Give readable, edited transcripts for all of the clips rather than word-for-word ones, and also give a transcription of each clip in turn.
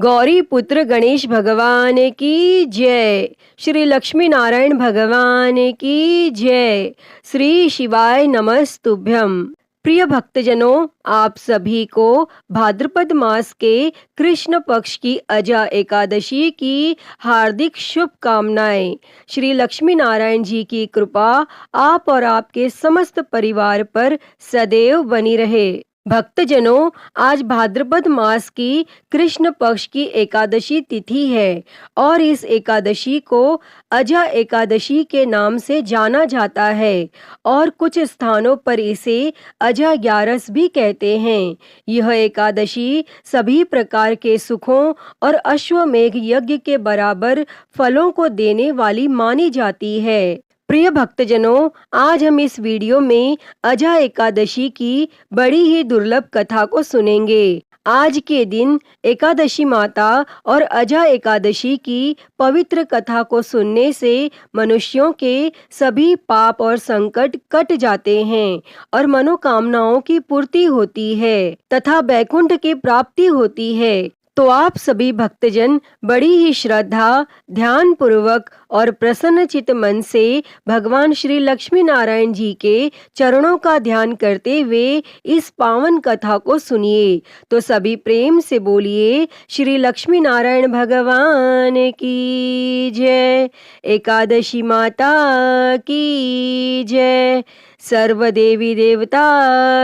गौरी पुत्र गणेश भगवान की जय। श्री लक्ष्मी नारायण भगवान की जय। श्री शिवाय नमस्तुभ्यम। प्रिय भक्तजनों, आप सभी को भाद्रपद मास के कृष्ण पक्ष की अजा एकादशी की हार्दिक शुभकामनाएं। श्री लक्ष्मी नारायण जी की कृपा आप और आपके समस्त परिवार पर सदैव बनी रहे। भक्तजनों, आज भाद्रपद मास की कृष्ण पक्ष की एकादशी तिथि है और इस एकादशी को अजा एकादशी के नाम से जाना जाता है और कुछ स्थानों पर इसे अजा ग्यारस भी कहते हैं। यह एकादशी सभी प्रकार के सुखों और अश्वमेघ यज्ञ के बराबर फलों को देने वाली मानी जाती है। प्रिय भक्तजनों, आज हम इस वीडियो में अजा एकादशी की बड़ी ही दुर्लभ कथा को सुनेंगे। आज के दिन एकादशी माता और अजा एकादशी की पवित्र कथा को सुनने से मनुष्यों के सभी पाप और संकट कट जाते हैं और मनोकामनाओं की पूर्ति होती है तथा बैकुंठ की प्राप्ति होती है। तो आप सभी भक्तजन बड़ी ही श्रद्धा, ध्यान पूर्वक और प्रसन्न चित्त मन से भगवान श्री लक्ष्मी नारायण जी के चरणों का ध्यान करते हुए इस पावन कथा को सुनिए। तो सभी प्रेम से बोलिए, श्री लक्ष्मी नारायण भगवान की जय। एकादशी माता की जय। सर्व देवी देवता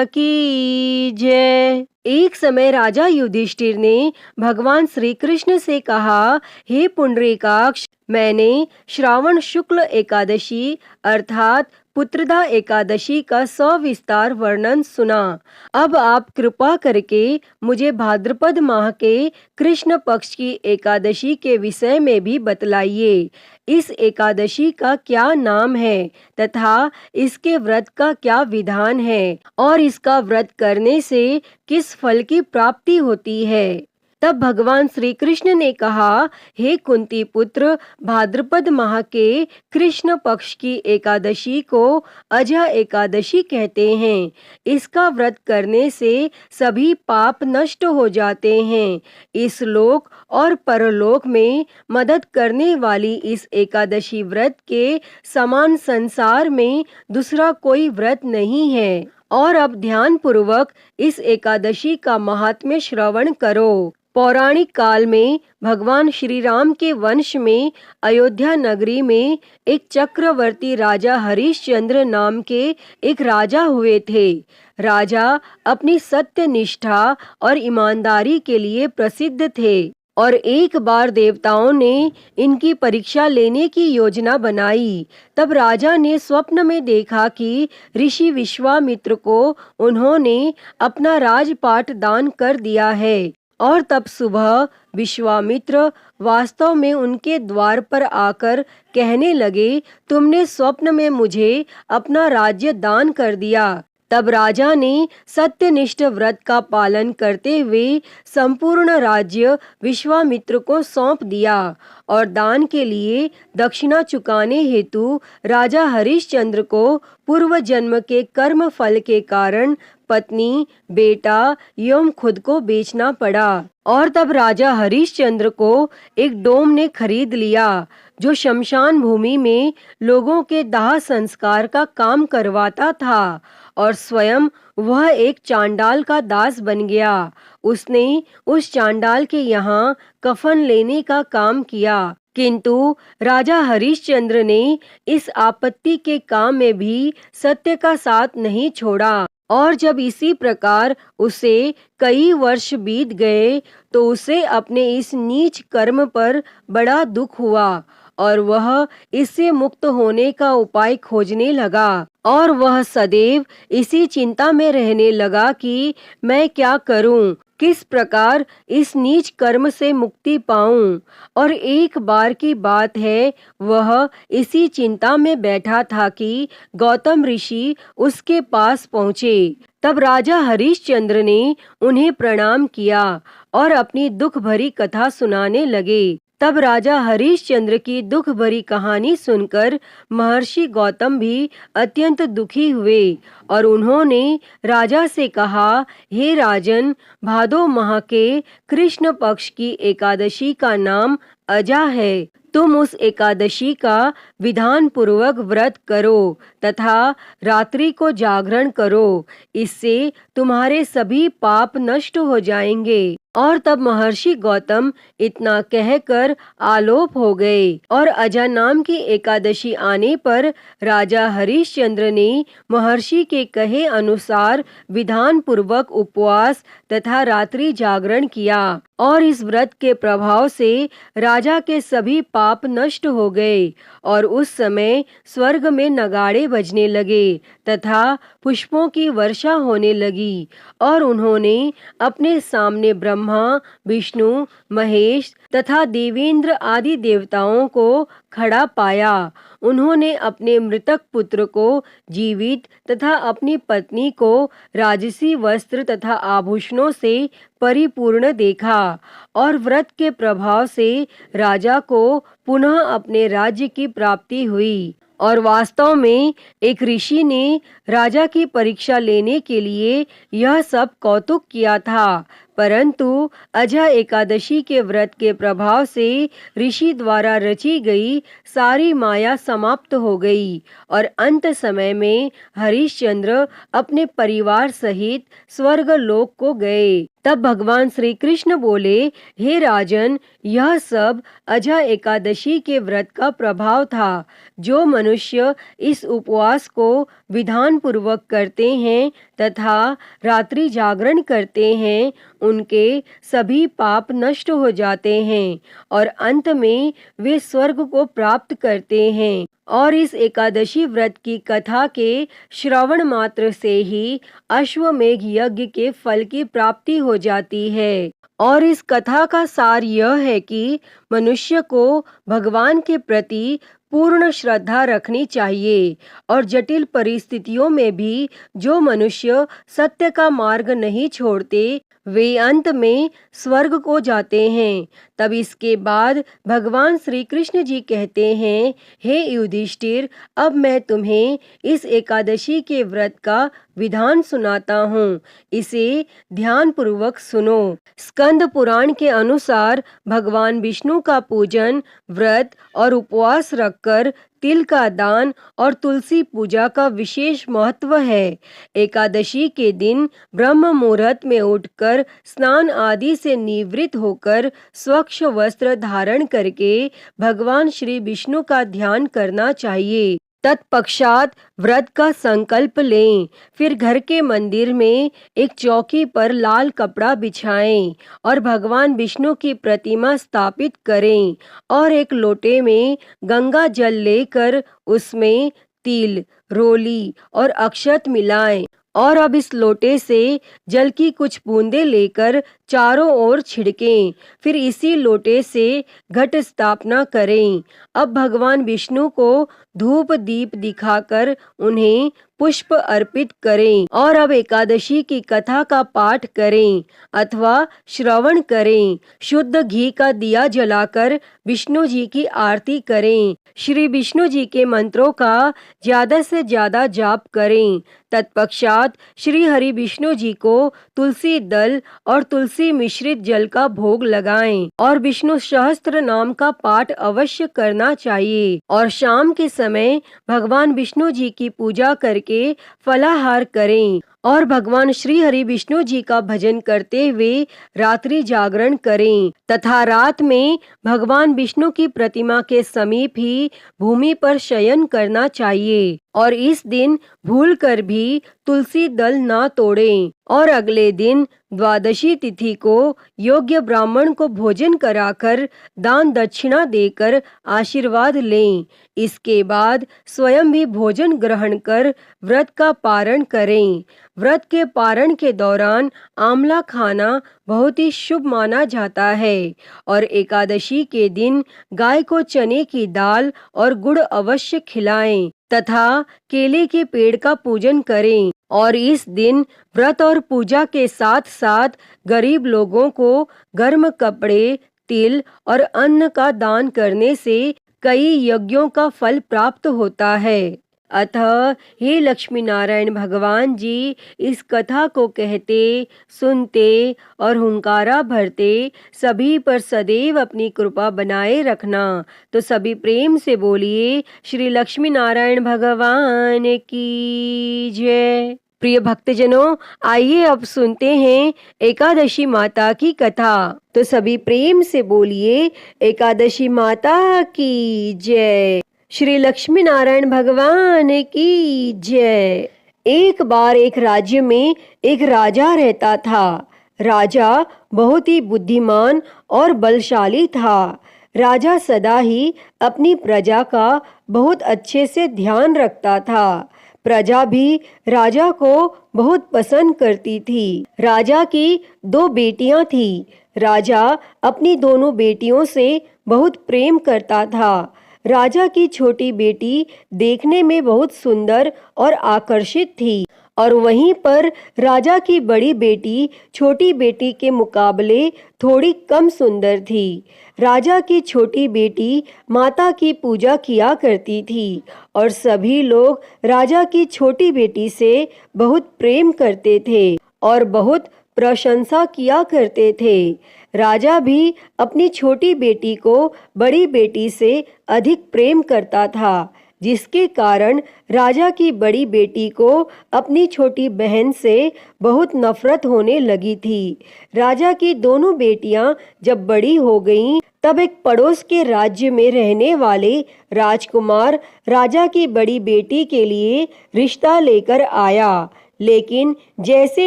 की जय। एक समय राजा युधिष्ठिर ने भगवान श्री कृष्ण से कहा, हे पुंडरीकाक्ष, मैंने श्रावण शुक्ल एकादशी अर्थात पुत्रदा एकादशी का सविस्तार वर्णन सुना। अब आप कृपा करके मुझे भाद्रपद माह के कृष्ण पक्ष की एकादशी के विषय में भी बतलाइए। इस एकादशी का क्या नाम है तथा इसके व्रत का क्या विधान है और इसका व्रत करने से किस फल की प्राप्ति होती है। तब भगवान श्री कृष्ण ने कहा, हे कुंती पुत्र, भाद्रपद माह के कृष्ण पक्ष की एकादशी को अजा एकादशी कहते हैं। इसका व्रत करने से सभी पाप नष्ट हो जाते हैं। इस लोक और परलोक में मदद करने वाली इस एकादशी व्रत के समान संसार में दूसरा कोई व्रत नहीं है। और अब ध्यान पूर्वक इस एकादशी का महात्म्य श्रवण करो। पौराणिक काल में भगवान श्री राम के वंश में अयोध्या नगरी में एक चक्रवर्ती राजा हरिश्चंद्र नाम के एक राजा हुए थे। राजा अपनी सत्य निष्ठा और ईमानदारी के लिए प्रसिद्ध थे और एक बार देवताओं ने इनकी परीक्षा लेने की योजना बनाई। तब राजा ने स्वप्न में देखा कि ऋषि विश्वामित्र को उन्होंने अपना राजपाट दान कर दिया है और तब सुबह विश्वामित्र वास्तव में उनके द्वार पर आकर कहने लगे, तुमने स्वप्न में मुझे अपना राज्य दान कर दिया। तब राजा ने सत्यनिष्ठ व्रत का पालन करते हुए संपूर्ण राज्य विश्वामित्र को सौंप दिया और दान के लिए दक्षिणा चुकाने हेतु राजा हरिश्चंद्र को पूर्व जन्म के कर्म फल के कारण पत्नी, बेटा एवं खुद को बेचना पड़ा। और तब राजा हरिश्चंद्र को एक डोम ने खरीद लिया जो शमशान भूमि में लोगों के दाह संस्कार का काम करवाता था और स्वयं वह एक चांडाल का दास बन गया। उसने उस चांडाल के यहाँ कफन लेने का काम किया, किंतु राजा हरिश्चंद्र ने इस आपत्ति के काम में भी सत्य का साथ नहीं छोड़ा। और जब इसी प्रकार उसे कई वर्ष बीत गए तो उसे अपने इस नीच कर्म पर बड़ा दुख हुआ और वह इससे मुक्त होने का उपाय खोजने लगा और वह सदैव इसी चिंता में रहने लगा कि मैं क्या करूं, किस प्रकार इस नीच कर्म से मुक्ति पाऊं। और एक बार की बात है, वह इसी चिंता में बैठा था कि गौतम ऋषि उसके पास पहुँचे। तब राजा हरिश्चंद्र ने उन्हें प्रणाम किया और अपनी दुख भरी कथा सुनाने लगे। तब राजा हरिश्चंद्र की दुख भरी कहानी सुनकर महर्षि गौतम भी अत्यंत दुखी हुए और उन्होंने राजा से कहा, हे राजन, भादो माह के कृष्ण पक्ष की एकादशी का नाम अजा है। तुम उस एकादशी का विधान पूर्वक व्रत करो तथा रात्रि को जागरण करो, इससे तुम्हारे सभी पाप नष्ट हो जाएंगे। और तब महर्षि गौतम इतना कहकर आलोप हो गए और अजा नाम की एकादशी आने पर राजा हरिश्चंद्र ने महर्षि के कहे अनुसार विधान पूर्वक उपवास तथा रात्रि जागरण किया और इस व्रत के प्रभाव से राजा के सभी पाप नष्ट हो गए और उस समय स्वर्ग में नगाड़े बजने लगे तथा पुष्पों की वर्षा होने लगी और उन्होंने अपने सामने ब्रह्मा, विष्णु, महेश तथा देवेंद्र आदि देवताओं को खड़ा पाया। उन्होंने अपने मृतक पुत्र को जीवित तथा अपनी पत्नी को राजसी वस्त्र तथा आभूषणों से परिपूर्ण देखा और व्रत के प्रभाव से राजा को पुनः अपने राज्य की प्राप्ति हुई। और वास्तव में एक ऋषि ने राजा की परीक्षा लेने के लिए यह सब कौतुक किया था, परंतु अजा एकादशी के व्रत के प्रभाव से ऋषि द्वारा रची गई सारी माया समाप्त हो गई और अंत समय में हरिश्चंद्र अपने परिवार सहित स्वर्ग लोक को गए। तब भगवान श्री कृष्ण बोले, हे राजन, यह सब अजा एकादशी के व्रत का प्रभाव था। जो मनुष्य इस उपवास को विधान पूर्वक करते हैं तथा रात्रि जागरण करते हैं, उनके सभी पाप नष्ट हो जाते हैं और अंत में वे स्वर्ग को प्राप्त करते हैं। और इस एकादशी व्रत की कथा के श्रवण मात्र से ही अश्वमेघ यज्ञ के फल की प्राप्ति हो जाती है। और इस कथा का सार यह है कि मनुष्य को भगवान के प्रति पूर्ण श्रद्धा रखनी चाहिए और जटिल परिस्थितियों में भी जो मनुष्य सत्य का मार्ग नहीं छोड़ते, वे अंत में स्वर्ग को जाते हैं। तब इसके बाद भगवान श्री कृष्ण जी कहते हैं, हे युधिष्ठिर, अब मैं तुम्हें इस एकादशी के व्रत का विधान सुनाता हूँ, इसे ध्यान पूर्वक सुनो। स्कंद पुराण के अनुसार भगवान विष्णु का पूजन, व्रत और उपवास रखकर तिल का दान और तुलसी पूजा का विशेष महत्व है। एकादशी के दिन ब्रह्म मुहूर्त में उठकर स्नान आदि से निवृत्त होकर स्वच्छ वस्त्र धारण करके भगवान श्री विष्णु का ध्यान करना चाहिए। तत्पश्चात व्रत का संकल्प लें। फिर घर के मंदिर में एक चौकी पर लाल कपड़ा बिछाएं और भगवान विष्णु की प्रतिमा स्थापित करें और एक लोटे में गंगा जल लेकर उसमें तिल, रोली और अक्षत मिलाएं और अब इस लोटे से जल की कुछ बूंदें लेकर चारों ओर छिड़कें। फिर इसी लोटे से घट स्थापना करें। अब भगवान विष्णु को धूप दीप दिखाकर उन्हें पुष्प अर्पित करें और अब एकादशी की कथा का पाठ करें अथवा श्रवण करें। शुद्ध घी का दिया जलाकर विष्णु जी की आरती करें। श्री विष्णु जी के मंत्रों का ज्यादा से ज्यादा जाप करें। तत्पश्चात श्री हरि विष्णु जी को तुलसी दल और तुलसी मिश्रित जल का भोग लगाएं और विष्णु सहस्त्र नाम का पाठ अवश्य करना चाहिए और शाम के समय भगवान विष्णु जी की पूजा करके फलाहार करें और भगवान श्री हरि विष्णु जी का भजन करते हुए रात्रि जागरण करें तथा रात में भगवान विष्णु की प्रतिमा के समीप ही भूमि पर शयन करना चाहिए और इस दिन भूलकर भी तुलसी दल ना तोड़ें और अगले दिन द्वादशी तिथि को योग्य ब्राह्मण को भोजन कराकर दान दक्षिणा देकर आशीर्वाद लें। इसके बाद स्वयं भी भोजन ग्रहण कर व्रत का पारण करें। व्रत के पारण के दौरान आंवला खाना बहुत ही शुभ माना जाता है और एकादशी के दिन गाय को चने की दाल और गुड़ अवश्य खिलाएं तथा केले के पेड़ का पूजन करें और इस दिन व्रत और पूजा के साथ साथ गरीब लोगों को गर्म कपड़े, तिल और अन्न का दान करने से कई यज्ञों का फल प्राप्त होता है। अतः हे लक्ष्मी नारायण भगवान जी, इस कथा को कहते, सुनते और हुंकारा भरते सभी पर सदैव अपनी कृपा बनाए रखना। तो सभी प्रेम से बोलिए श्री लक्ष्मी नारायण भगवान की जय। प्रिय भक्तजनों, आइए अब सुनते हैं एकादशी माता की कथा। तो सभी प्रेम से बोलिए एकादशी माता की जय। श्री लक्ष्मी नारायण भगवान की जय। एक बार एक राज्य में एक राजा रहता था। राजा बहुत ही बुद्धिमान और बलशाली था। राजा सदा ही अपनी प्रजा का बहुत अच्छे से ध्यान रखता था। प्रजा भी राजा को बहुत पसंद करती थी। राजा की 2 बेटियां थी। राजा अपनी दोनों बेटियों से बहुत प्रेम करता था। राजा की छोटी बेटी देखने में बहुत सुंदर और आकर्षित थी और वहीं पर राजा की बड़ी बेटी छोटी बेटी के मुकाबले थोड़ी कम सुंदर थी। राजा की छोटी बेटी माता की पूजा किया करती थी और सभी लोग राजा की छोटी बेटी से बहुत प्रेम करते थे और बहुत प्रशंसा किया करते थे। राजा भी अपनी छोटी बेटी को बड़ी बेटी से अधिक प्रेम करता था, जिसके कारण राजा की बड़ी बेटी को अपनी छोटी बहन से बहुत नफरत होने लगी थी। राजा की दोनों बेटियां जब बड़ी हो गईं, तब एक पड़ोस के राज्य में रहने वाले राजकुमार राजा की बड़ी बेटी के लिए रिश्ता लेकर आया। लेकिन जैसे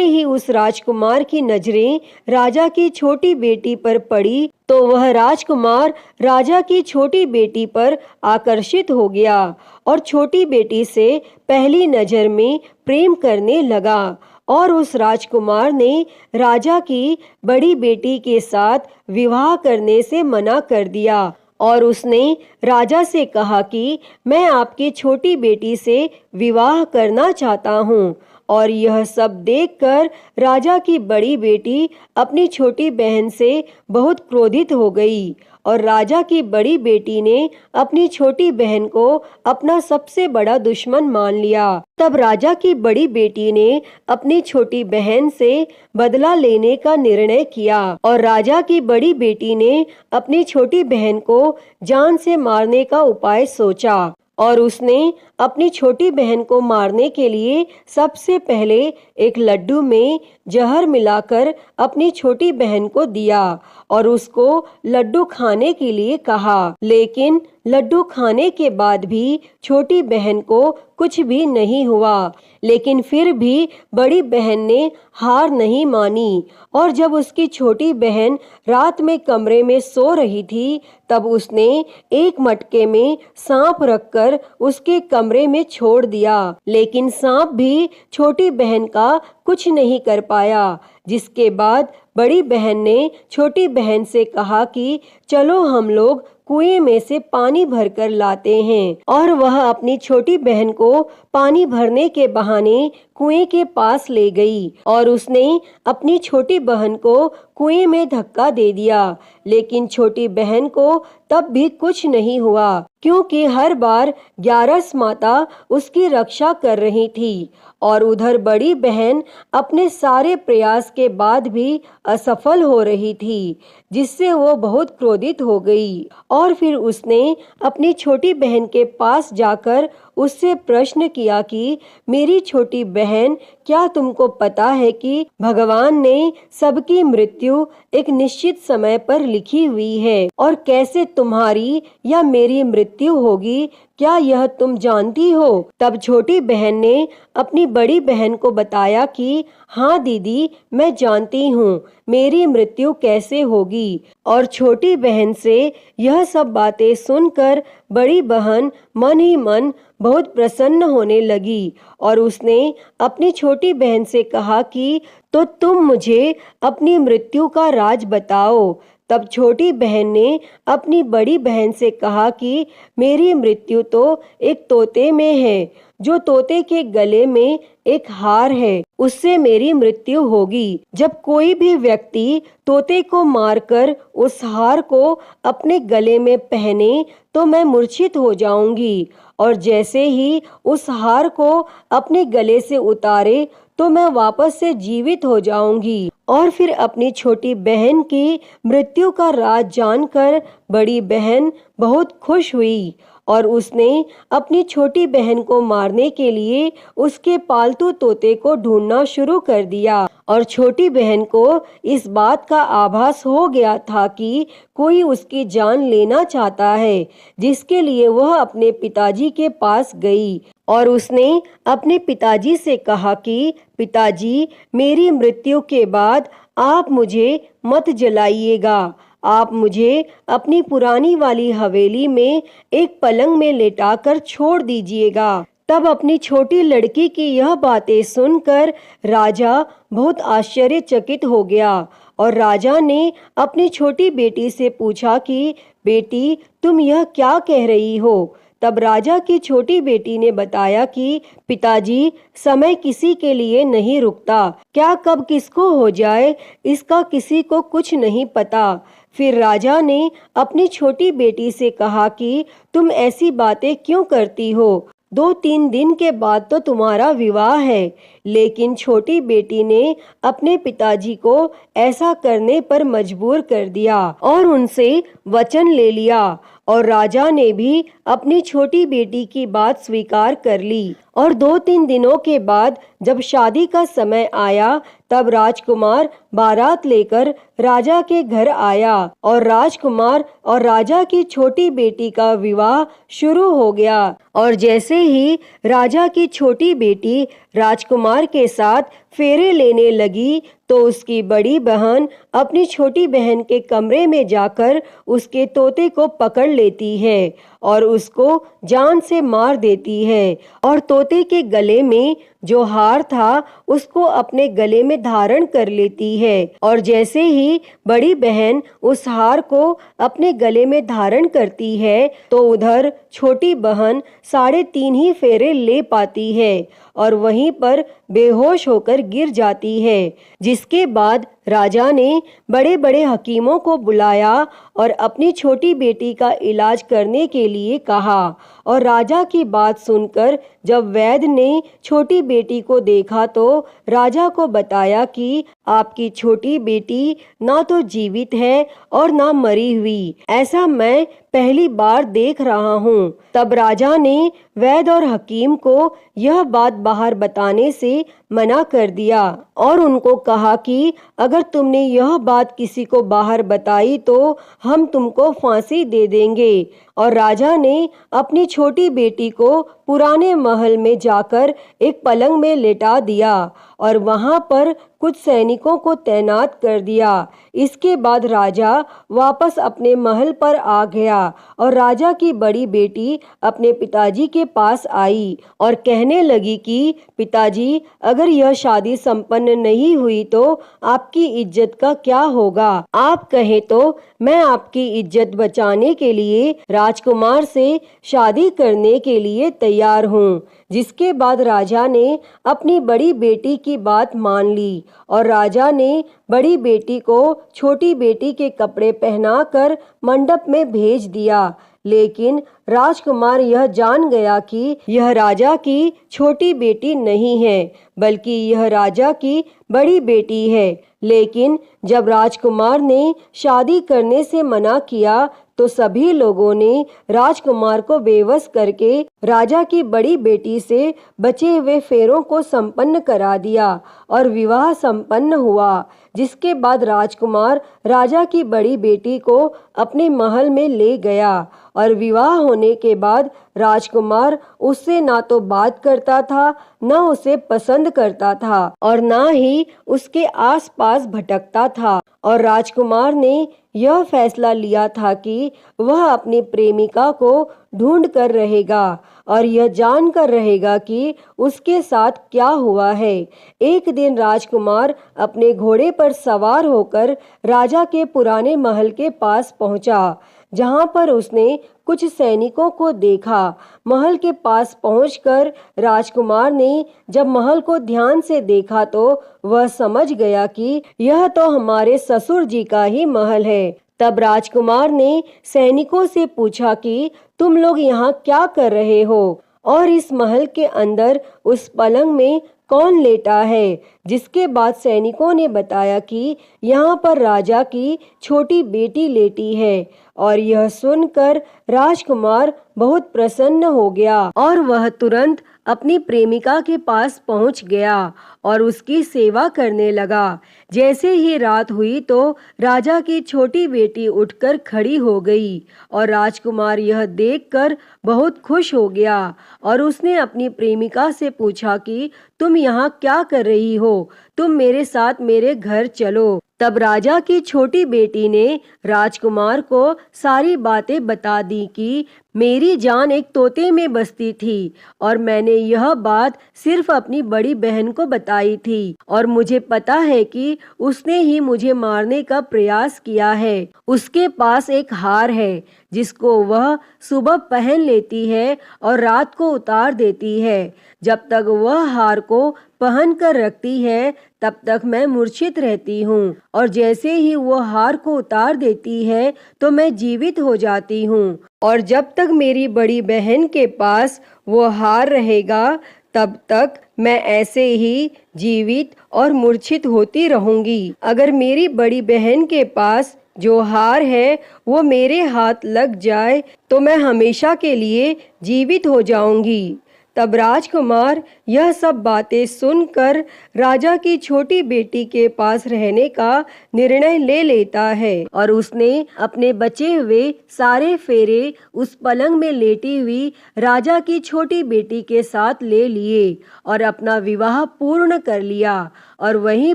ही उस राजकुमार की नजरें राजा की छोटी बेटी पर पड़ी, तो वह राजकुमार राजा की छोटी बेटी पर आकर्षित हो गया और छोटी बेटी से पहली नजर में प्रेम करने लगा। और उस राजकुमार ने राजा की बड़ी बेटी के साथ विवाह करने से मना कर दिया और उसने राजा से कहा कि मैं आपकी छोटी बेटी से विवाह करना चाहता हूँ। और यह सब देखकर राजा की बड़ी बेटी अपनी छोटी बहन से बहुत क्रोधित हो गई और राजा की बड़ी बेटी ने अपनी छोटी बहन को अपना सबसे बड़ा दुश्मन मान लिया। तब राजा की बड़ी बेटी ने अपनी छोटी बहन से बदला लेने का निर्णय किया और राजा की बड़ी बेटी ने अपनी छोटी बहन को जान से मारने का उपाय सोचा और उसने अपनी छोटी बहन को मारने के लिए सबसे पहले एक लड्डू में जहर मिलाकर अपनी छोटी बहन को दिया और उसको लड्डू खाने के लिए कहा। लेकिन लड्डू खाने के बाद भी छोटी बहन को कुछ भी नहीं हुआ। लेकिन फिर भी बड़ी बहन ने हार नहीं मानी और जब उसकी छोटी बहन रात में कमरे में सो रही थी, तब उसने एक मटके में सांप रखकर उसके कमरे में छोड़ दिया। लेकिन सांप भी छोटी बहन का कुछ नहीं कर पाया। जिसके बाद बड़ी बहन ने छोटी बहन से कहा कि चलो हम लोग कुएं में से पानी भरकर लाते हैं। और वह अपनी छोटी बहन को पानी भरने के बहाने कुएं के पास ले गई और उसने अपनी छोटी बहन को कुएं में धक्का दे दिया। लेकिन छोटी बहन को तब भी कुछ नहीं हुआ, क्योंकि हर बार ग्यारस माता उसकी रक्षा कर रही थी और उधर बड़ी बहन अपने सारे प्रयास के बाद भी असफल हो रही थी, जिससे वो बहुत क्रोधित हो गई। और फिर उसने अपनी छोटी बहन के पास जाकर उससे प्रश्न किया कि मेरी छोटी बहन, क्या तुमको पता है कि भगवान ने सबकी मृत्यु एक निश्चित समय पर लिखी हुई है और कैसे तुम्हारी या मेरी मृत्यु होगी, क्या यह तुम जानती हो? तब छोटी बहन ने अपनी बड़ी बहन को बताया कि हाँ दीदी, मैं जानती हूँ मेरी मृत्यु कैसे होगी। और छोटी बहन से यह सब बातें सुनकर बड़ी बहन मन ही मन बहुत प्रसन्न होने लगी और उसने अपनी छोटी बहन से कहा कि तो तुम मुझे अपनी मृत्यु का राज बताओ। तब छोटी बहन ने अपनी बड़ी बहन से कहा कि मेरी मृत्यु तो एक तोते में है, जो तोते के गले में एक हार है, उससे मेरी मृत्यु होगी। जब कोई भी व्यक्ति तोते को मारकर उस हार को अपने गले में पहने तो मैं मूर्छित हो जाऊंगी, और जैसे ही उस हार को अपने गले से उतारे तो मैं वापस से जीवित हो जाऊंगी। और फिर अपनी छोटी बहन की मृत्यु का राज जानकर बड़ी बहन बहुत खुश हुई और उसने अपनी छोटी बहन को मारने के लिए उसके पालतू तोते को ढूंढना शुरू कर दिया। और छोटी बहन को इस बात का आभास हो गया था कि कोई उसकी जान लेना चाहता है, जिसके लिए वह अपने पिताजी के पास गई और उसने अपने पिताजी से कहा कि पिताजी, मेरी मृत्यु के बाद आप मुझे मत जलाइएगा, आप मुझे अपनी पुरानी वाली हवेली में एक पलंग में लेटाकर छोड़ दीजिएगा। तब अपनी छोटी लड़की की यह बातें सुनकर राजा बहुत आश्चर्यचकित हो गया और राजा ने अपनी छोटी बेटी से पूछा कि बेटी, तुम यह क्या कह रही हो? तब राजा की छोटी बेटी ने बताया कि पिताजी, समय किसी के लिए नहीं रुकता, क्या कब किसको हो जाए इसका किसी को कुछ नहीं पता। फिर राजा ने अपनी छोटी बेटी से कहा कि तुम ऐसी बातें क्यों करती हो? 2-3 दिन के बाद तो तुम्हारा विवाह है। लेकिन छोटी बेटी ने अपने पिताजी को ऐसा करने पर मजबूर कर दिया और उनसे वचन ले लिया, और राजा ने भी अपनी छोटी बेटी की बात स्वीकार कर ली। और 2-3 दिनों के बाद जब शादी का समय आया तब राजकुमार बारात लेकर राजा के घर आया और राजकुमार और राजा की छोटी बेटी का विवाह शुरू हो गया। और जैसे ही राजा की छोटी बेटी राजकुमार के साथ फेरे लेने लगी तो उसकी बड़ी बहन अपनी छोटी बहन के कमरे में जाकर उसके तोते को पकड़ लेती है और उसको जान से मार देती है, और तोते के गले में जो हार था उसको अपने गले में धारण कर लेती है। और जैसे ही बड़ी बहन उस हार को अपने गले में धारण करती है तो उधर छोटी बहन 3.5 ही फेरे ले पाती है और वहीं पर बेहोश होकर गिर जाती है। जिसके बाद राजा ने बड़े बड़े हकीमों को बुलाया और अपनी छोटी बेटी का इलाज करने के लिए कहा। और राजा की बात सुनकर जब वैद्य ने छोटी बेटी को देखा तो राजा को बताया कि आपकी छोटी बेटी ना तो जीवित है और ना मरी हुई, ऐसा मैं पहली बार देख रहा हूँ। तब राजा ने वैद्य और हकीम को यह बात बाहर बताने से मना कर दिया और उनको कहा कि अगर तुमने यह बात किसी को बाहर बताई तो हम तुमको फांसी दे देंगे। और राजा ने अपनी छोटी बेटी को पुराने महल में जाकर एक पलंग में लेटा दिया और वहां पर कुछ सैनिकों को तैनात कर दिया। इसके बाद राजा वापस अपने महल पर आ गया और राजा की बड़ी बेटी अपने पिताजी के पास आई और कहने लगी कि पिताजी, अगर यह शादी संपन्न नहीं हुई तो आपकी इज्जत का क्या होगा? आप कहें तो मैं आपकी इज्जत बचाने के लिए राजकुमार से शादी करने के लिए तैयार हूँ। जिसके बाद राजा ने अपनी बड़ी बेटी की बात मान ली और राजा ने बड़ी बेटी को छोटी बेटी के कपड़े पहनाकर मंडप में भेज दिया। लेकिन राजकुमार यह जान गया कि यह राजा की छोटी बेटी नहीं है, बल्कि यह राजा की बड़ी बेटी है। लेकिन जब राजकुमार ने शादी करने से मना किया तो सभी लोगों ने राजकुमार को बेवश करके राजा की बड़ी बेटी से बचे हुए फेरों को संपन्न करा दिया और विवाह संपन्न हुआ। जिसके बाद राजकुमार राजा की बड़ी बेटी को अपने महल में ले गया और विवाह होने के बाद राजकुमार उससे ना तो बात करता था, न उसे पसंद करता था और ना ही उसके आसपास भटकता था। और राजकुमार ने यह फैसला लिया था कि वह अपनी प्रेमिका को ढूंढ कर रहेगा और यह जान कर रहेगा कि उसके साथ क्या हुआ है। एक दिन राजकुमार अपने घोड़े पर सवार होकर राजा के पुराने महल के पास पहुंचा, जहां पर उसने कुछ सैनिकों को देखा। महल के पास पहुंचकर राजकुमार ने जब महल को ध्यान से देखा तो वह समझ गया कि यह तो हमारे ससुर जी का ही महल है। तब राजकुमार ने सैनिकों से पूछा कि तुम लोग यहाँ क्या कर रहे हो और इस महल के अंदर उस पलंग में कौन लेटा है। जिसके बाद सैनिकों ने बताया कि यहाँ पर राजा की छोटी बेटी लेटी है। और यह सुनकर राजकुमार बहुत प्रसन्न हो गया और वह तुरंत अपनी प्रेमिका के पास पहुंच गया और उसकी सेवा करने लगा। जैसे ही रात हुई तो राजा की छोटी बेटी उठकर खड़ी हो गई और राजकुमार यह देखकर बहुत खुश हो गया और उसने अपनी प्रेमिका से पूछा कि तुम यहाँ क्या कर रही हो, तुम मेरे साथ मेरे घर चलो। तब राजा की छोटी बेटी ने राजकुमार को सारी बातें बता दी कि मेरी जान एक तोते में बसती थी और मैंने यह बात सिर्फ अपनी बड़ी बहन को बताई थी और मुझे पता है कि उसने ही मुझे मारने का प्रयास किया है। उसके पास एक हार है जिसको वह सुबह पहन लेती है और रात को उतार देती है। जब तक वह हार को पहन कर रखती है तब तक मैं मूर्छित रहती हूँ और जैसे ही वो हार को उतार देती है तो मैं जीवित हो जाती हूँ और जब तक मेरी बड़ी बहन के पास वो हार रहेगा तब तक मैं ऐसे ही जीवित और मूर्छित होती रहूंगी। अगर मेरी बड़ी बहन के पास जो हार है वो मेरे हाथ लग जाए तो मैं हमेशा के लिए जीवित हो जाऊंगी। तब राजकुमार यह सब बातें सुनकर राजा की छोटी बेटी के पास रहने का निर्णय ले लेता है और उसने अपने बचे हुए सारे फेरे उस पलंग में लेटी हुई राजा की छोटी बेटी के साथ ले लिए और अपना विवाह पूर्ण कर लिया और वहीं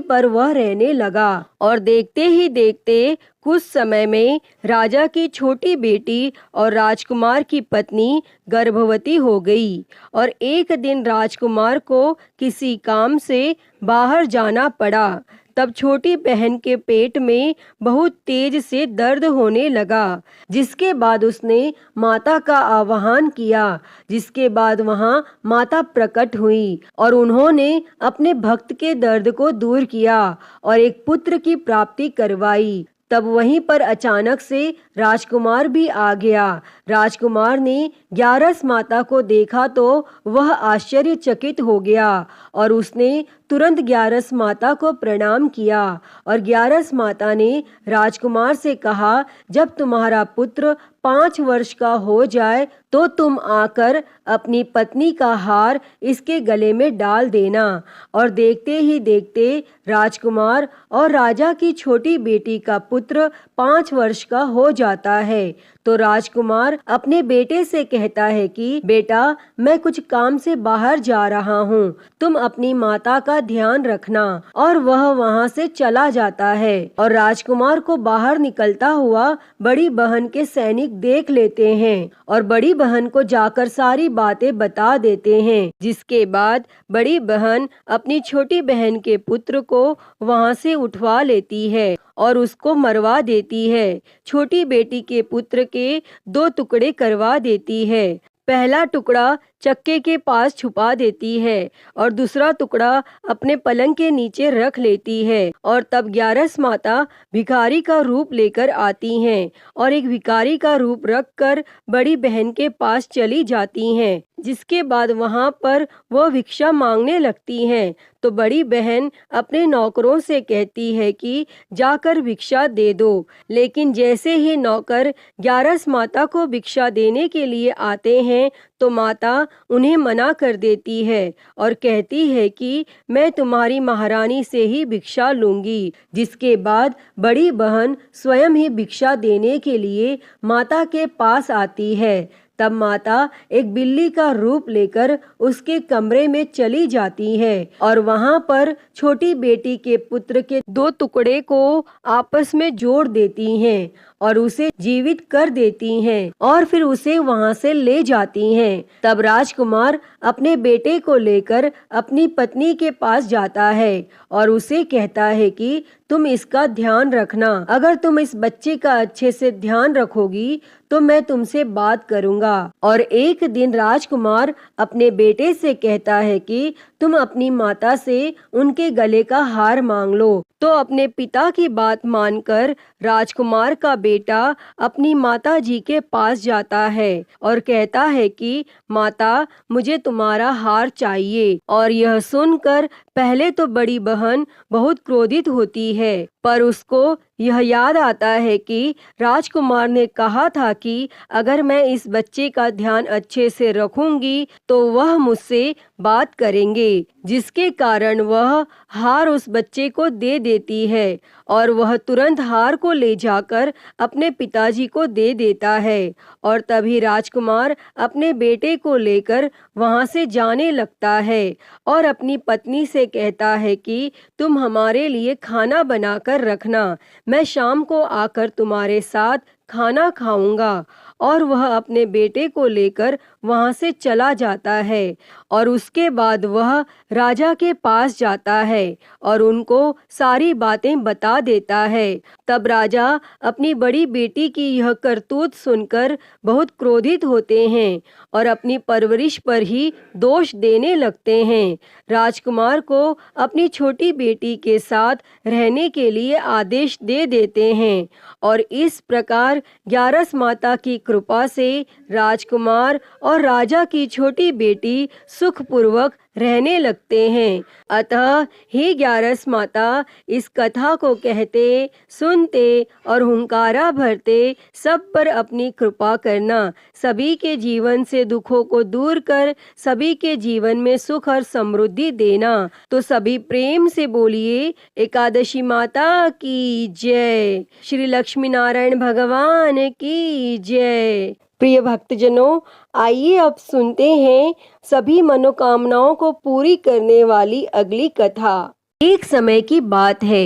पर वह रहने लगा। और देखते ही देखते कुछ समय में राजा की छोटी बेटी और राजकुमार की पत्नी गर्भवती हो गई और एक दिन राजकुमार को किसी काम से बाहर जाना पड़ा। तब छोटी बहन के पेट में बहुत तेज से दर्द होने लगा, जिसके बाद उसने माता का आह्वान किया। जिसके बाद वहां माता प्रकट हुई और उन्होंने अपने भक्त के दर्द को दूर किया और एक पुत्र की प्राप्ति करवाई। तब वहीं पर अचानक से राजकुमार भी आ गया। राजकुमार ने ग्यारस माता को देखा तो वह आश्चर्यचकित हो गया और उसने तुरंत ग्यारस माता को प्रणाम किया और ग्यारस माता ने राजकुमार से कहा, जब तुम्हारा पुत्र 5 वर्ष का हो जाए तो तुम आकर अपनी पत्नी का हार इसके गले में डाल देना। और देखते ही देखते राजकुमार और राजा की छोटी बेटी का पुत्र 5 वर्ष का हो जाता है। तो राजकुमार अपने बेटे से कहता है कि बेटा, मैं कुछ काम से बाहर जा रहा हूँ, तुम अपनी माता का ध्यान रखना। और वह वहाँ से चला जाता है और राजकुमार को बाहर निकलता हुआ बड़ी बहन के सैनिक देख लेते हैं और बड़ी बहन को जाकर सारी बातें बता देते हैं। जिसके बाद बड़ी बहन अपनी छोटी बहन के पुत्र को वहाँ से उठवा लेती है और उसको मरवा देती है। छोटी बेटी के पुत्र के 2 टुकड़े करवा देती है। पहला टुकड़ा चक्के के पास छुपा देती है और दूसरा टुकड़ा अपने पलंग के नीचे रख लेती है। और तब ग्यारस माता भिखारी का रूप लेकर आती हैं और एक भिखारी का रूप रखकर बड़ी बहन के पास चली जाती हैं। जिसके बाद वहां पर वह भिक्षा मांगने लगती हैं। तो बड़ी बहन अपने नौकरों से कहती है कि जाकर भिक्षा दे दो। लेकिन जैसे ही नौकर ग्यारस माता को भिक्षा देने के लिए आते हैं तो माता उन्हें मना कर देती है और कहती है कि मैं तुम्हारी महारानी से ही भिक्षा लूंगी। जिसके बाद बड़ी बहन स्वयं ही भिक्षा देने के लिए माता के पास आती है। तब माता एक बिल्ली का रूप लेकर उसके कमरे में चली जाती है और वहाँ पर छोटी बेटी के पुत्र के 2 टुकड़े को आपस में जोड़ देती हैं और उसे जीवित कर देती हैं और फिर उसे वहाँ से ले जाती हैं। तब राजकुमार अपने बेटे को लेकर अपनी पत्नी के पास जाता है और उसे कहता है कि तुम इसका ध्यान रखना। अगर तुम इस बच्चे का अच्छे से ध्यान रखोगी तो मैं तुमसे बात करूंगा। और एक दिन राजकुमार अपने बेटे से कहता है कि तुम अपनी माता से उनके गले का हार मांग लो। तो अपने पिता की बात मानकर राजकुमार का बेटा अपनी माता जी के पास जाता है और कहता है कि माता, मुझे तुम्हारा हार चाहिए। और यह सुनकर पहले तो बड़ी बहन बहुत क्रोधित होती है, पर उसको यह याद आता है कि राजकुमार ने कहा था कि अगर मैं इस बच्चे का ध्यान अच्छे से रखूंगी तो वह मुझसे बात करेंगे, जिसके कारण वह हार उस बच्चे को दे देती है और वह तुरंत हार को ले जाकर अपने पिताजी को दे देता है। और तभी राजकुमार अपने बेटे को लेकर वहां से जाने लगता है और अपनी पत्नी से कहता है कि तुम हमारे लिए खाना बनाकर रखना, मैं शाम को आकर तुम्हारे साथ खाना खाऊंगा। और वह अपने बेटे को लेकर वहां से चला जाता है और उसके बाद वह राजा के पास जाता है और उनको सारी बातें बता देता है। तब राजा अपनी बड़ी बेटी की यह करतूत सुनकर बहुत क्रोधित होते हैं और अपनी परवरिश पर ही दोष देने लगते हैं। राजकुमार को अपनी छोटी बेटी के साथ रहने के लिए आदेश दे देते हैं और इस प्रकार 11 माता की कृपा से राजकुमार और राजा की छोटी बेटी सुखपूर्वक रहने लगते हैं। अतः हे 11 माता, इस कथा को कहते, सुनते और हुंकारा भरते सब पर अपनी कृपा करना। सभी के जीवन से दुखों को दूर कर सभी के जीवन में सुख और समृद्धि देना। तो सभी प्रेम से बोलिए एकादशी माता की जय, श्री लक्ष्मी नारायण भगवान की जय। प्रिय भक्तजनों, आइए अब सुनते हैं सभी मनोकामनाओं को पूरी करने वाली अगली कथा। एक समय की बात है,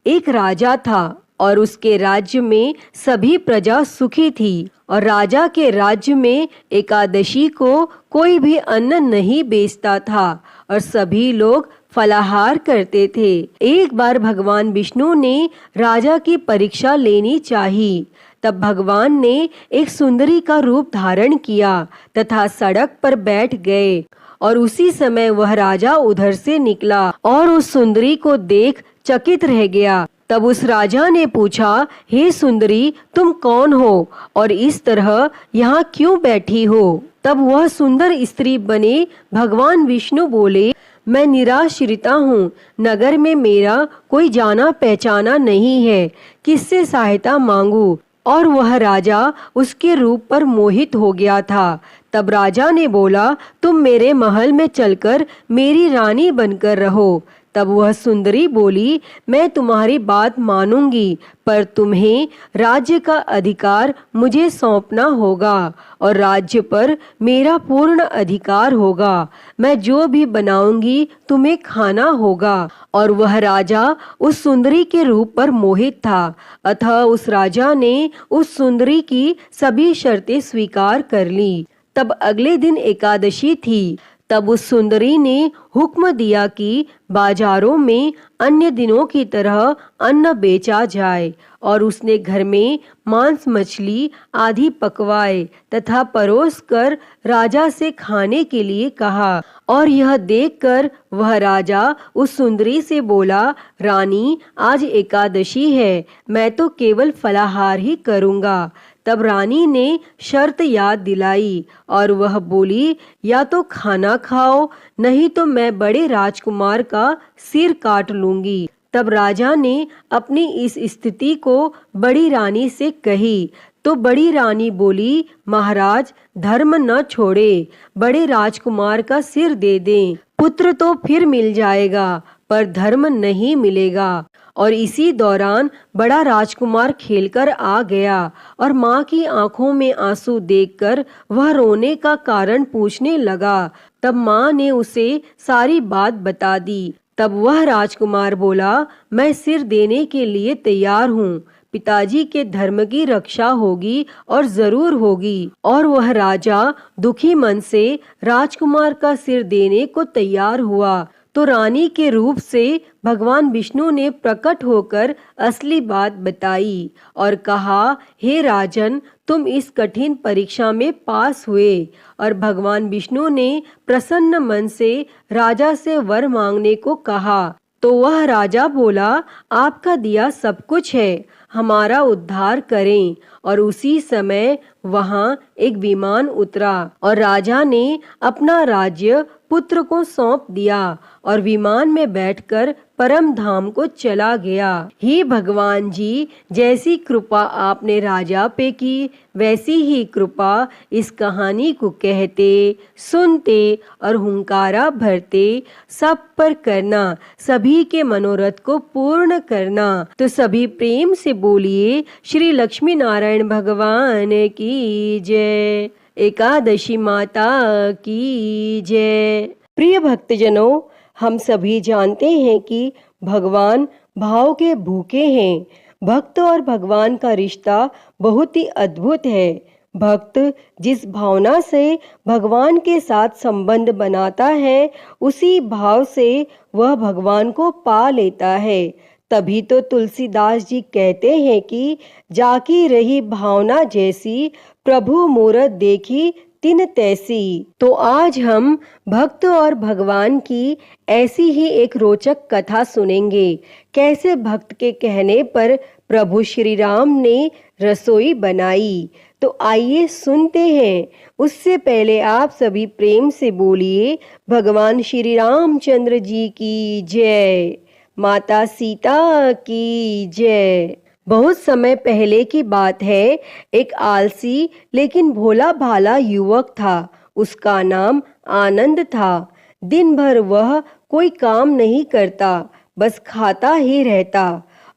एक राजा था और उसके राज्य में सभी प्रजा सुखी थी और राजा के राज्य में एकादशी को कोई भी अन्न नहीं बेचता था और सभी लोग फलाहार करते थे। एक बार भगवान विष्णु ने राजा की परीक्षा लेनी चाहिए। तब भगवान ने एक सुंदरी का रूप धारण किया तथा सड़क पर बैठ गए और उसी समय वह राजा उधर से निकला और उस सुंदरी को देख चकित रह गया। तब उस राजा ने पूछा, हे सुंदरी, तुम कौन हो और इस तरह यहाँ क्यों बैठी हो? तब वह सुंदर स्त्री बने भगवान विष्णु बोले, मैं निराश्रिता हूँ, नगर में मेरा कोई जाना पहचाना नहीं है, किससे सहायता मांगू? और वह राजा उसके रूप पर मोहित हो गया था। तब राजा ने बोला, तुम मेरे महल में चलकर मेरी रानी बनकर रहो। तब वह सुंदरी बोली, मैं तुम्हारी बात मानूंगी, पर तुम्हें राज्य का अधिकार मुझे सौंपना होगा और राज्य पर मेरा पूर्ण अधिकार होगा। मैं जो भी बनाऊंगी तुम्हें खाना होगा। और वह राजा उस सुंदरी के रूप पर मोहित था, अतः उस राजा ने उस सुंदरी की सभी शर्तें स्वीकार कर ली। तब अगले दिन एकादशी थी। तब उस सुंदरी ने हुक्म दिया कि बाजारों में अन्य दिनों की तरह अन्न बेचा जाए और उसने घर में मांस मछली आदि पकवाए तथा परोस कर राजा से खाने के लिए कहा। और यह देखकर वह राजा उस सुंदरी से बोला, रानी, आज एकादशी है, मैं तो केवल फलाहार ही करूँगा। तब रानी ने शर्त याद दिलाई और वह बोली, या तो खाना खाओ, नहीं तो मैं बड़े राजकुमार का सिर काट लूंगी। तब राजा ने अपनी इस स्थिति को बड़ी रानी से कही तो बड़ी रानी बोली, महाराज, धर्म न छोड़े, बड़े राजकुमार का सिर दे दें, पुत्र तो फिर मिल जाएगा पर धर्म नहीं मिलेगा। और इसी दौरान बड़ा राजकुमार खेलकर आ गया और माँ की आंखों में आंसू देखकर वह रोने का कारण पूछने लगा। तब माँ ने उसे सारी बात बता दी। तब वह राजकुमार बोला, मैं सिर देने के लिए तैयार हूँ। पिताजी के धर्म की रक्षा होगी और जरूर होगी। और वह राजा दुखी मन से राजकुमार का सिर देने को तैयार हुआ। तो रानी के रूप से भगवान विष्णु ने प्रकट होकर असली बात बताई और कहा, हे राजन, तुम इस कठिन परीक्षा में पास हुए। और भगवान विष्णु ने प्रसन्न मन से राजा से वर मांगने को कहा। तो वह राजा बोला, आपका दिया सब कुछ है, हमारा उद्धार करें। और उसी समय वहाँ एक विमान उतरा और राजा ने अपना राज्य पुत्र को सौंप दिया और विमान में बैठकर परम धाम को चला गया। हे भगवान जी, जैसी कृपा आपने राजा पे की, वैसी ही कृपा इस कहानी को कहते, सुनते और हुंकारा भरते सब पर करना, सभी के मनोरथ को पूर्ण करना। तो सभी प्रेम से बोलिए, श्री लक्ष्मी नारायण भगवान की जय। एकादशी माता की जय। प्रिय भक्तजनों, हम सभी जानते हैं कि भगवान भाव के भूखे हैं। भक्त और भगवान का रिश्ता बहुत ही अद्भुत है। भक्त जिस भावना से भगवान के साथ संबंध बनाता है, उसी भाव से वह भगवान को पा लेता है। तभी तो तुलसीदास जी कहते हैं कि जाकी रही भावना जैसी, प्रभु मूरत देखी तिन तैसी। तो आज हम भक्त और भगवान की ऐसी ही एक रोचक कथा सुनेंगे। कैसे भक्त के कहने पर प्रभु श्री राम ने रसोई बनाई। तो आइए सुनते हैं। उससे पहले आप सभी प्रेम से बोलिए, भगवान श्री रामचंद्र जी की जय, माता सीता की जय। बहुत समय पहले की बात है। एक आलसी लेकिन भोला भाला युवक था। उसका नाम आनंद था। दिन भर वह कोई काम नहीं करता, बस खाता ही रहता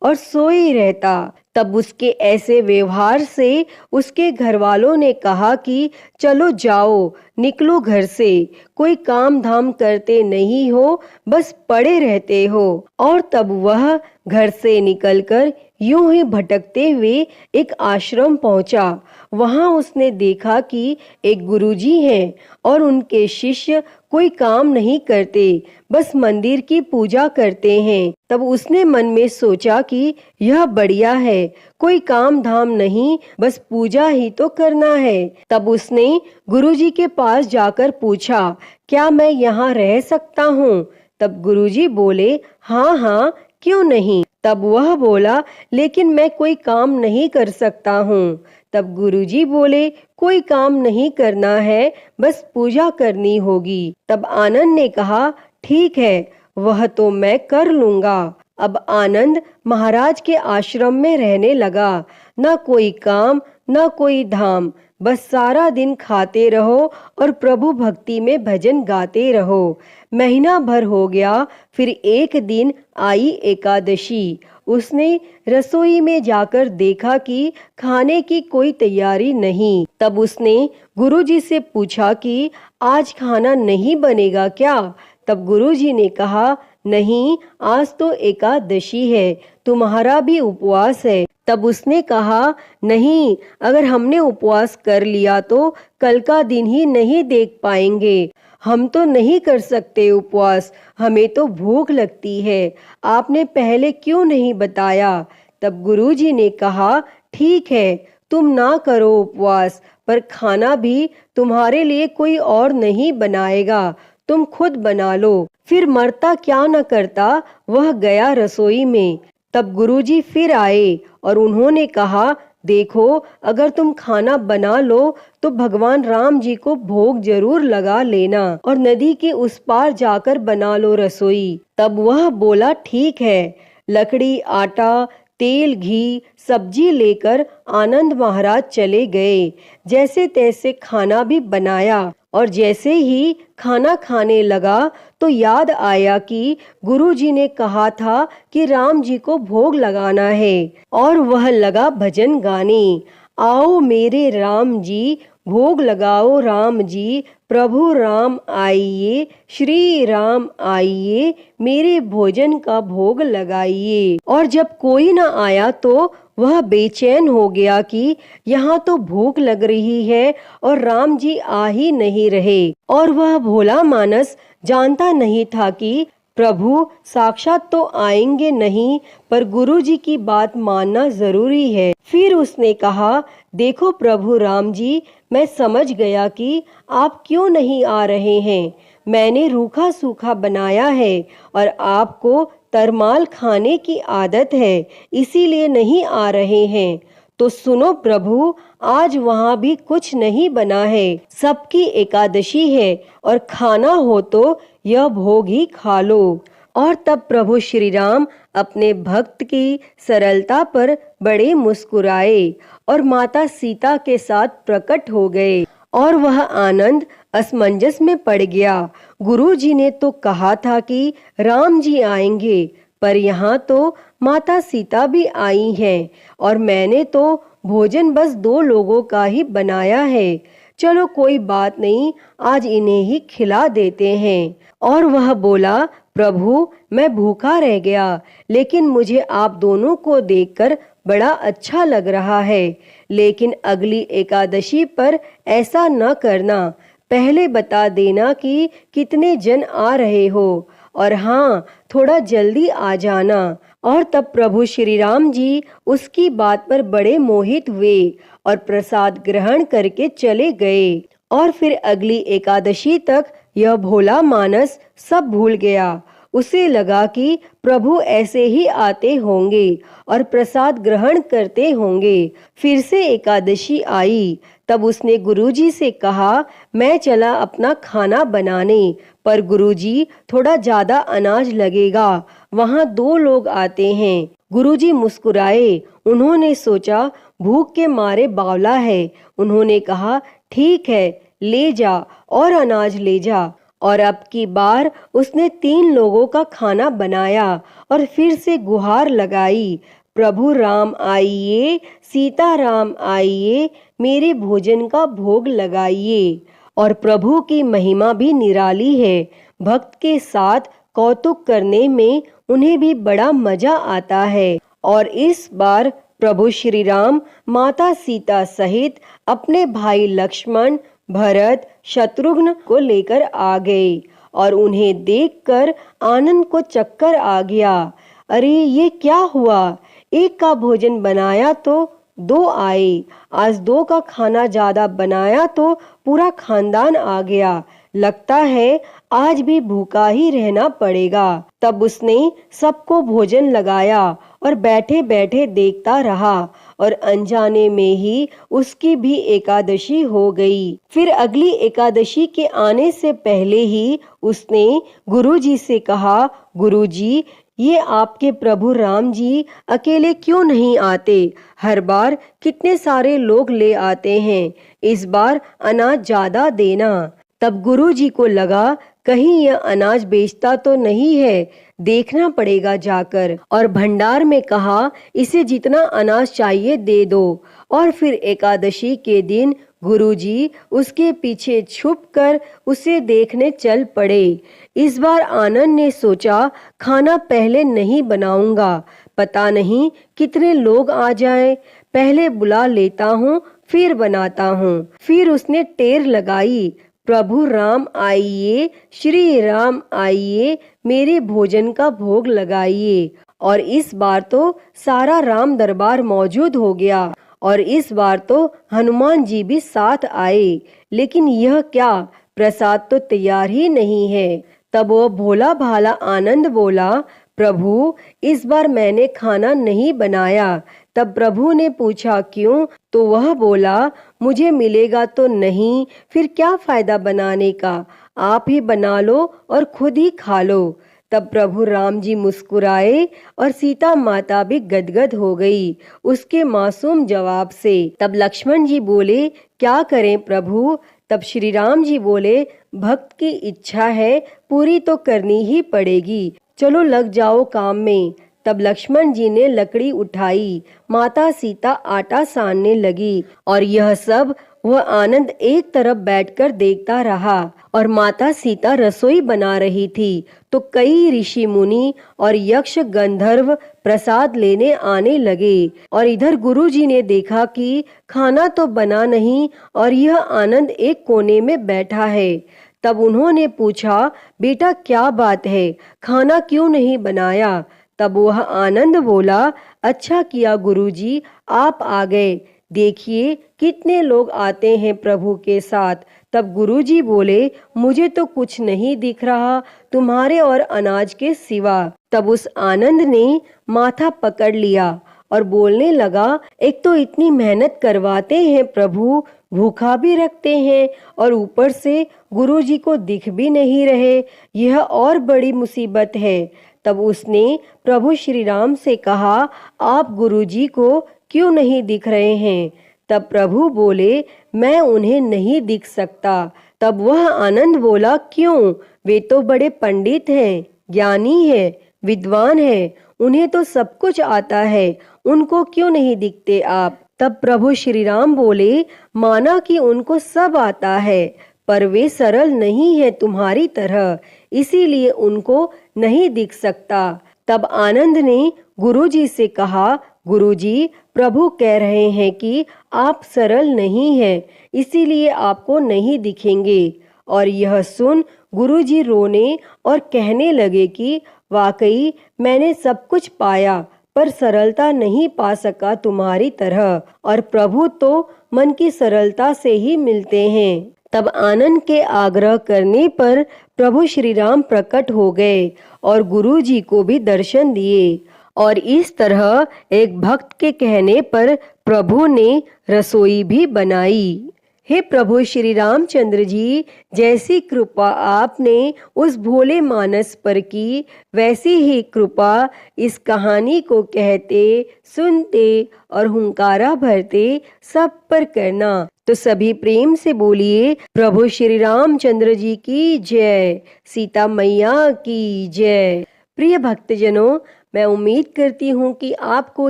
और सोई रहता। तब उसके ऐसे व्यवहार से उसके घर वालों ने कहा कि चलो जाओ, निकलो घर से, कोई काम धाम करते नहीं हो, बस पड़े रहते हो। और तब वह घर से निकलकर यूं ही भटकते हुए एक आश्रम पहुंचा। वहां उसने देखा कि एक गुरुजी हैं और उनके शिष्य कोई काम नहीं करते, बस मंदिर की पूजा करते हैं। तब उसने मन में सोचा कि यह बढ़िया है, कोई काम धाम नहीं, बस पूजा ही तो करना है। तब उसने गुरुजी के पास जाकर पूछा, क्या मैं यहाँ रह सकता हूँ? तब गुरुजी बोले, हाँ हाँ, क्यों नहीं। तब वह बोला, लेकिन मैं कोई काम नहीं कर सकता हूँ। तब गुरुजी बोले, कोई काम नहीं करना है, बस पूजा करनी होगी। तब आनंद ने कहा, ठीक है, वह तो मैं कर लूंगा। अब आनंद महाराज के आश्रम में रहने लगा। न कोई काम, न कोई धाम, बस सारा दिन खाते रहो और प्रभु भक्ति में भजन गाते रहो। महीना भर हो गया। फिर एक दिन आई एकादशी। उसने रसोई में जाकर देखा कि खाने की कोई तैयारी नहीं। तब उसने गुरुजी से पूछा कि आज खाना नहीं बनेगा क्या? तब गुरुजी ने कहा, नहीं, आज तो एकादशी है, तुम्हारा भी उपवास है। तब उसने कहा, नहीं, अगर हमने उपवास कर लिया तो कल का दिन ही नहीं देख पाएंगे। हम तो नहीं कर सकते उपवास, हमें तो भूख लगती है। आपने पहले क्यों नहीं बताया? तब गुरुजी ने कहा, ठीक है, तुम ना करो उपवास, पर खाना भी तुम्हारे लिए कोई और नहीं बनाएगा, तुम खुद बना लो। फिर मरता क्या न करता, वह गया रसोई में। तब गुरुजी फिर आए और उन्होंने कहा, देखो, अगर तुम खाना बना लो तो भगवान राम जी को भोग जरूर लगा लेना और नदी के उस पार जाकर बना लो रसोई। तब वह बोला, ठीक है। लकड़ी, आटा, तेल, घी, सब्जी लेकर आनंद महाराज चले गए। जैसे तैसे खाना भी बनाया और जैसे ही खाना खाने लगा तो याद आया कि गुरुजी ने कहा था कि राम जी को भोग लगाना है, और वह लगा भजन गाने। आओ मेरे राम जी, भोग लगाओ राम जी, प्रभु राम आइए, श्री राम आइए, मेरे भोजन का भोग लगाइए। और जब कोई न आया तो वह बेचैन हो गया कि यहाँ तो भूख लग रही है और राम जी आ ही नहीं रहे। और वह भोला मानस जानता नहीं था कि प्रभु साक्षात तो आएंगे नहीं, पर गुरुजी की बात मानना जरूरी है। फिर उसने कहा, देखो प्रभु राम जी, मैं समझ गया कि आप क्यों नहीं आ रहे हैं। मैंने रूखा सूखा बनाया है और आपको तरमाल खाने की आदत है, इसीलिए नहीं आ रहे हैं। तो सुनो प्रभु, आज वहाँ भी कुछ नहीं बना है, सबकी एकादशी है और खाना हो तो यह भोग ही खा लो। और तब प्रभु श्री राम अपने भक्त की सरलता पर बड़े मुस्कुराए और माता सीता के साथ प्रकट हो गए, और वह आनंद असमंजस में पड़ गया। गुरुजी ने तो कहा था कि राम जी आएंगे, पर यहाँ तो माता सीता भी आई हैं, और मैंने तो भोजन बस 2 लोगों का ही बनाया है। चलो कोई बात नहीं, आज इन्हें ही खिला देते हैं। और वह बोला, प्रभु मैं भूखा रह गया, लेकिन मुझे आप दोनों को देखकर बड़ा अच्छा लग रहा है। लेकिन अगली एकादशी पर ऐसा न करना, पहले बता देना कि कितने जन आ रहे हो, और हाँ, थोड़ा जल्दी आ जाना। और तब प्रभु श्री राम जी उसकी बात पर बड़े मोहित हुए और प्रसाद ग्रहण करके चले गए। और फिर अगली एकादशी तक यह भोला मानस सब भूल गया। उसे लगा कि प्रभु ऐसे ही आते होंगे और प्रसाद ग्रहण करते होंगे। फिर से एकादशी आई, तब उसने गुरुजी से कहा, मैं चला अपना खाना बनाने, पर गुरुजी थोड़ा ज्यादा अनाज लगेगा, वहाँ 2 लोग आते हैं। गुरुजी मुस्कुराए, उन्होंने सोचा भूख के मारे बावला है। उन्होंने कहा, ठीक है, ले जा और अनाज ले जा। और अब की बार उसने 3 लोगों का खाना बनाया और फिर से गुहार लगाई, प्रभु राम आइए, सीता राम आइए, मेरे भोजन का भोग लगाइए। और प्रभु की महिमा भी निराली है। भक्त के साथ कौतुक करने में उन्हें भी बड़ा मजा आता है। और इस बार प्रभु श्री राम माता सीता सहित अपने भाई लक्ष्मण, भरत, शत्रुघ्न को लेकर आ गए, और उन्हें देखकर आनंद को चक्कर आ गया। अरे ये क्या हुआ, एक का भोजन बनाया तो 2 आए, आज 2 का खाना ज्यादा बनाया तो पूरा खानदान आ गया, लगता है आज भी भूखा ही रहना पड़ेगा। तब उसने सबको भोजन लगाया और बैठे बैठे देखता रहा, और अनजाने में ही उसकी भी एकादशी हो गई। फिर अगली एकादशी के आने से पहले ही उसने गुरुजी से कहा, गुरुजी, ये आपके प्रभु राम जी अकेले क्यों नहीं आते? हर बार कितने सारे लोग ले आते हैं, इस बार अनाज ज्यादा देना। तब गुरुजी को लगा कहीं यह अनाज बेचता तो नहीं है, देखना पड़ेगा जाकर। और भंडार में कहा, इसे जितना अनाज चाहिए दे दो। और फिर एकादशी के दिन गुरुजी उसके पीछे छुपकर उसे देखने चल पड़े। इस बार आनंद ने सोचा, खाना पहले नहीं बनाऊंगा, पता नहीं कितने लोग आ जाएं, पहले बुला लेता हूँ फिर बनाता हूँ। फिर उसने टेर लगाई, प्रभु राम आइए, श्री राम आइए, मेरे भोजन का भोग लगाइए। और इस बार तो सारा राम दरबार मौजूद हो गया, और इस बार तो हनुमान जी भी साथ आए। लेकिन यह क्या, प्रसाद तो तैयार ही नहीं है। तब वो भोला भाला आनंद बोला, प्रभु इस बार मैंने खाना नहीं बनाया। तब प्रभु ने पूछा, क्यों? तो वह बोला, मुझे मिलेगा तो नहीं, फिर क्या फायदा बनाने का, आप ही बना लो और खुद ही खा लो। तब प्रभु राम जी मुस्कुराए और सीता माता भी गदगद हो गई उसके मासूम जवाब से। तब लक्ष्मण जी बोले, क्या करें प्रभु, तब श्री राम जी बोले, भक्त की इच्छा है पूरी तो करनी ही पड़ेगी, चलो लग जाओ काम में। तब लक्ष्मण जी ने लकड़ी उठाई, माता सीता आटा सानने लगी और यह सब वह आनंद एक तरफ बैठकर देखता रहा और माता सीता रसोई बना रही थी तो कई ऋषि मुनि और यक्ष गंधर्व प्रसाद लेने आने लगे और इधर गुरुजी ने देखा कि खाना तो बना नहीं और यह आनंद एक कोने में बैठा है। तब उन्होंने पूछा, बेटा क्या बात है, खाना क्यों नहीं बनाया? तब वह आनंद बोला, अच्छा किया गुरुजी आप आ गए, देखिए कितने लोग आते हैं प्रभु के साथ। तब गुरुजी बोले, मुझे तो कुछ नहीं दिख रहा तुम्हारे और अनाज के सिवा। तब उस आनंद ने माथा पकड़ लिया और बोलने लगा, एक तो इतनी मेहनत करवाते हैं प्रभु, भूखा भी रखते हैं और ऊपर से गुरुजी को दिख भी नहीं रहे, यह और बड़ी मुसीबत है। तब उसने प्रभु श्री राम से कहा, आप गुरुजी को क्यों नहीं दिख रहे हैं? तब प्रभु बोले, मैं उन्हें नहीं दिख सकता। तब वह आनंद बोला, क्यों? वे तो बड़े पंडित हैं, ज्ञानी है, विद्वान है, उन्हें तो सब कुछ आता है, उनको क्यों नहीं दिखते आप? तब प्रभु श्री राम बोले, माना कि उनको सब आता है पर वे सरल नहीं है तुम्हारी तरह, इसीलिए उनको नहीं दिख सकता। तब आनंद ने गुरुजी से कहा, गुरुजी प्रभु कह रहे हैं कि आप सरल नहीं हैं, इसीलिए आपको नहीं दिखेंगे। और यह सुन गुरुजी रोने और कहने लगे कि वाकई मैंने सब कुछ पाया पर सरलता नहीं पा सका तुम्हारी तरह, और प्रभु तो मन की सरलता से ही मिलते हैं। तब आनंद के आग्रह करने पर प्रभु श्री राम प्रकट हो गए और गुरुजी को भी दर्शन दिए और इस तरह एक भक्त के कहने पर प्रभु ने रसोई भी बनाई। हे प्रभु श्री रामचंद्र जी, जैसी कृपा आपने उस भोले मानस पर की, वैसी ही कृपा इस कहानी को कहते, सुनते और हुंकारा भरते सब पर करना। तो सभी प्रेम से बोलिए, प्रभु श्री रामचंद्र जी की जय, सीता मैया की जय। प्रिय भक्तजनों, मैं उम्मीद करती हूँ कि आपको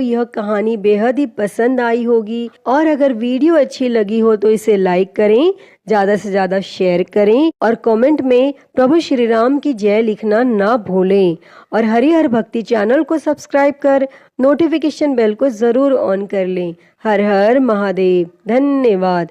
यह कहानी बेहद ही पसंद आई होगी और अगर वीडियो अच्छी लगी हो तो इसे लाइक करें, ज़्यादा से ज़्यादा शेयर करें और कमेंट में प्रभु श्री राम की जय लिखना ना भूलें और हरिहर भक्ति चैनल को सब्सक्राइब कर नोटिफिकेशन बेल को ज़रूर ऑन कर लें। हर हर महादेव। धन्यवाद।